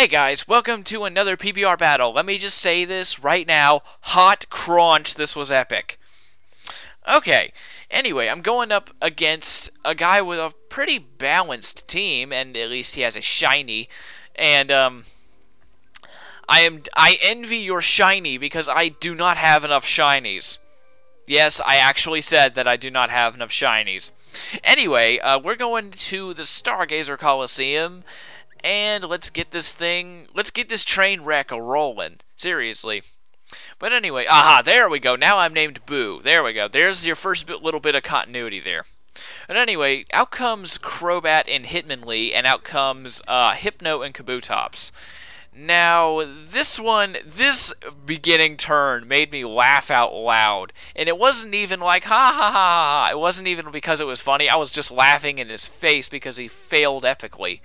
Hey guys, welcome to another PBR battle. Let me just say this right now. Hot crunch, this was epic. Okay, anyway, I'm going up against a guy with a pretty balanced team, and at least he has a shiny. And, I envy your shiny because I do not have enough shinies. Yes, I actually said that I do not have enough shinies. Anyway, we're going to the Stargazer Coliseum. And let's get this train wreck a-rolling. Seriously. But anyway, there we go. Now I'm named Boo. There we go. There's your first little bit of continuity there. But anyway, out comes Crobat and Hitmonlee, and out comes Hypno and Kabutops. Now, this beginning turn made me laugh out loud. And it wasn't even like, ha ha ha ha. It wasn't even because it was funny. I was just laughing in his face because he failed epically.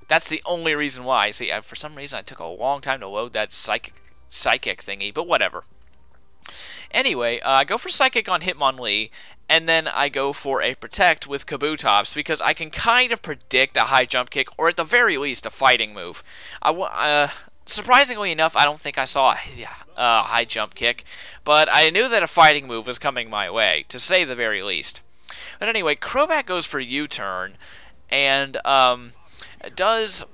That's the only reason why. See, for some reason, I took a long time to load that psychic thingy, but whatever. Anyway, I go for Psychic on Hitmonlee, and then I go for a Protect with Kabutops, because I can kind of predict a high jump kick, or at the very least, a fighting move. Surprisingly enough, I don't think I saw a high jump kick, but I knew that a fighting move was coming my way, to say the very least. But anyway, Crobat goes for U-turn, and, does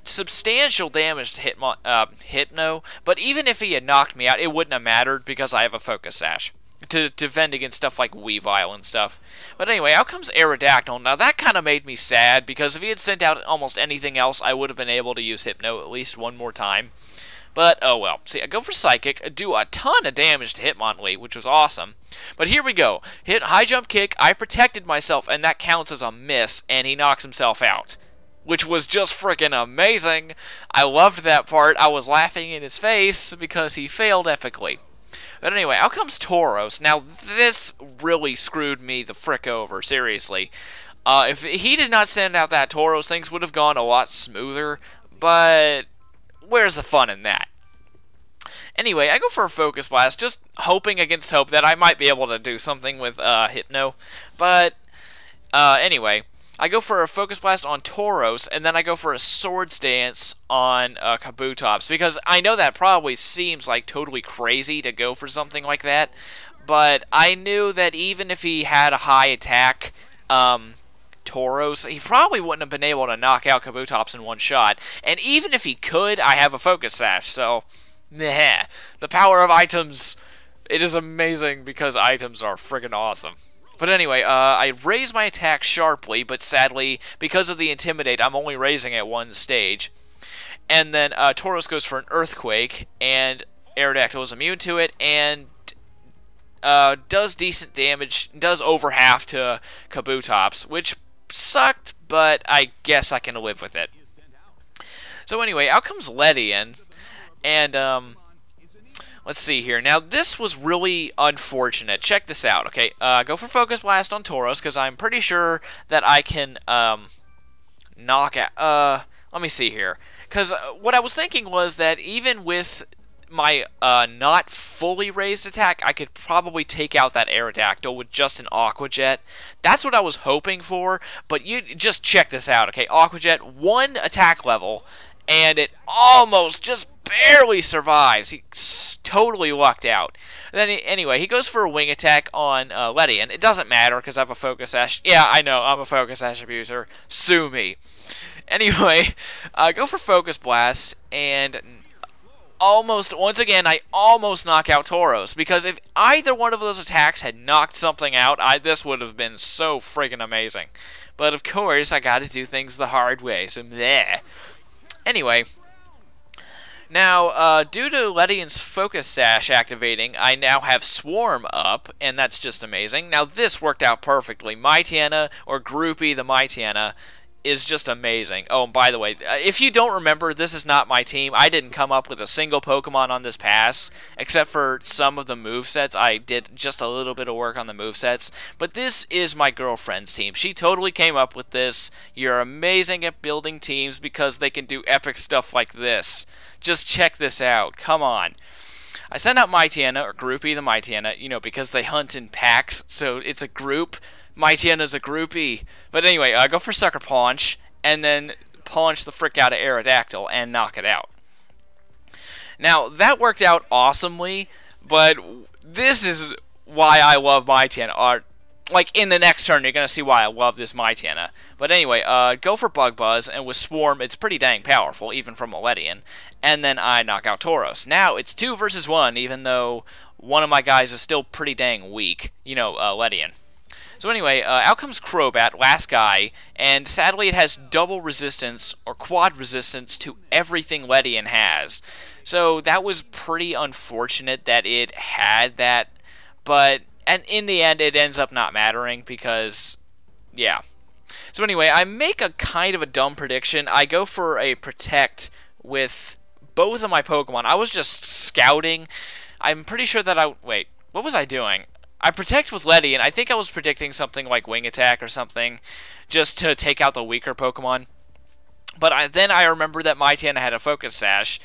substantial damage to Hypno, but even if he had knocked me out, it wouldn't have mattered because I have a Focus Sash to defend against stuff like Weavile and stuff. But anyway, out comes Aerodactyl. Now that kind of made me sad because if he had sent out almost anything else, I would have been able to use Hypno at least one more time. But, oh well. See, I go for Psychic, do a ton of damage to Hitmonlee, which was awesome. But here we go. Hit high jump kick, I protected myself, and that counts as a miss, and he knocks himself out. Which was just freaking amazing. I loved that part. I was laughing in his face because he failed epically. But anyway, out comes Tauros. Now, this really screwed me the frick over, seriously. If he did not send out that Tauros, things would have gone a lot smoother, but where's the fun in that? Anyway, I go for a Focus Blast, just hoping against hope that I might be able to do something with Hypno. But, anyway, I go for a Focus Blast on Tauros, and then I go for a Swords Dance on Kabutops, because I know that probably seems like totally crazy to go for something like that, but I knew that even if he had a high attack Tauros, he probably wouldn't have been able to knock out Kabutops in one shot, and even if he could, I have a Focus Sash, so, meh. The power of items, it is amazing because items are friggin' awesome. But anyway, I raise my attack sharply, but sadly, because of the Intimidate, I'm only raising at one stage. And then Tauros goes for an Earthquake, and Aerodactyl is immune to it, and does decent damage, does over half to Kabutops, which sucked, but I guess I can live with it. So anyway, out comes Ledian, and let's see here. Now, this was really unfortunate. Check this out, okay? Go for Focus Blast on Tauros, because I'm pretty sure that I can, knock out... let me see here. Because what I was thinking was that even with my, not fully raised attack, I could probably take out that Aerodactyl with just an Aqua Jet. That's what I was hoping for, but you just check this out, okay? Aqua Jet, 1 attack level, and it almost just barely survives. He totally lucked out. Then anyway, he goes for a wing attack on Ledian. It doesn't matter because I have a Focus Sash. Yeah, I know, I'm a Focus Sash abuser. Sue me. Anyway, go for Focus Blast, and once again, I almost knock out Tauros, because if either one of those attacks had knocked something out, this would have been so friggin' amazing. But of course, I gotta do things the hard way, so meh. Anyway, now, due to Ledian's Focus Sash activating, I now have Swarm up, and that's just amazing. Now, this worked out perfectly. Mytiana, or Groupie the Mytiana, is just amazing. Oh, and by the way, if you don't remember, this is not my team. I didn't come up with a single Pokemon on this pass, except for some of the movesets. I did just a little bit of work on the movesets, but this is my girlfriend's team. She totally came up with this. You're amazing at building teams because they can do epic stuff like this. Just check this out. Come on. I sent out Mytiana, or Groupie the Mytiana, you know, because they hunt in packs, so it's a group. Mytiana's a groupie. But anyway, go for Sucker Punch, and then punch the frick out of Aerodactyl and knock it out. Now, that worked out awesomely, but this is why I love Mytana. Like, in the next turn, you're going to see why I love this Mytana. But anyway, go for Bug Buzz, and with Swarm, it's pretty dang powerful, even from Ledian. And then I knock out Tauros. Now, it's 2 versus 1, even though one of my guys is still pretty dang weak. You know, Ledian. So anyway, out comes Crobat, last guy, and sadly it has double resistance, or quad resistance, to everything Ledian has. So that was pretty unfortunate that it had that, but and in the end it ends up not mattering because, yeah. So anyway, I make a kind of a dumb prediction. I go for a Protect with both of my Pokemon. I was just scouting. I'm pretty sure that wait, what was I doing? I Protect with Ledian. I think I was predicting something like Wing Attack or something, just to take out the weaker Pokemon. But then I remember that Mytana had a Focus Sash,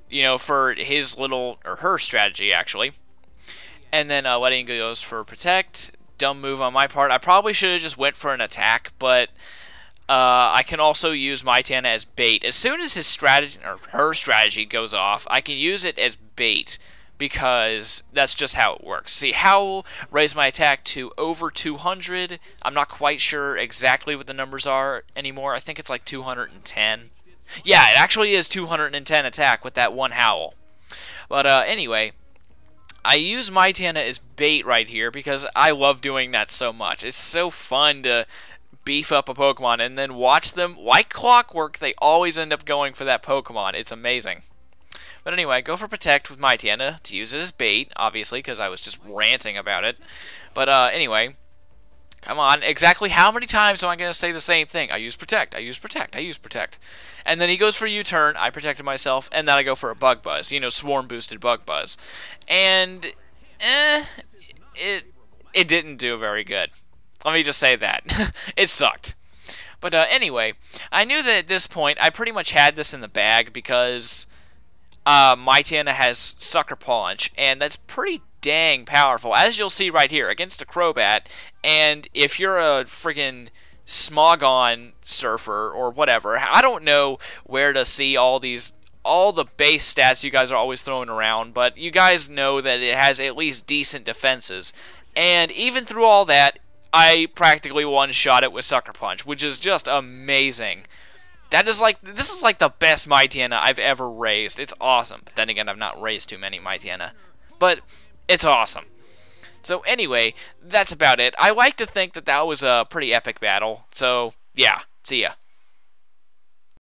you know, for his little, or her strategy, actually. And then Ledian goes for Protect. Dumb move on my part. I probably should have just went for an attack, but I can also use Mytana as bait. As soon as his strategy, or her strategy goes off, I can use it as bait, because that's just how it works. See, Howl raised my attack to over 200. I'm not quite sure exactly what the numbers are anymore. I think it's like 210. Yeah, it actually is 210 attack with that one Howl. But anyway, I use Mytana as bait right here because I love doing that so much. It's so fun to beef up a Pokemon and then watch them. Like clockwork, they always end up going for that Pokemon. It's amazing. But anyway, I go for Protect with Mytana to use it as bait, obviously, because I was just ranting about it. But anyway, come on. Exactly how many times am I going to say the same thing? I use Protect, I use Protect, I use Protect. And then he goes for U-turn, I protected myself, and then I go for a Bug Buzz. You know, Swarm-boosted Bug Buzz. And, it didn't do very good. Let me just say that. It sucked. But anyway, I knew that at this point, I pretty much had this in the bag because Mytana has Sucker Punch, and that's pretty dang powerful, as you'll see right here, against a Crobat. And if you're a friggin' Smogon surfer or whatever, I don't know where to see all the base stats you guys are always throwing around, but you guys know that it has at least decent defenses. And even through all that, I practically one-shot it with Sucker Punch, which is just amazing. This is like the best Mytana I've ever raised. It's awesome. But then again, I've not raised too many Mytana. But it's awesome. So anyway, that's about it. I like to think that that was a pretty epic battle. So yeah, see ya.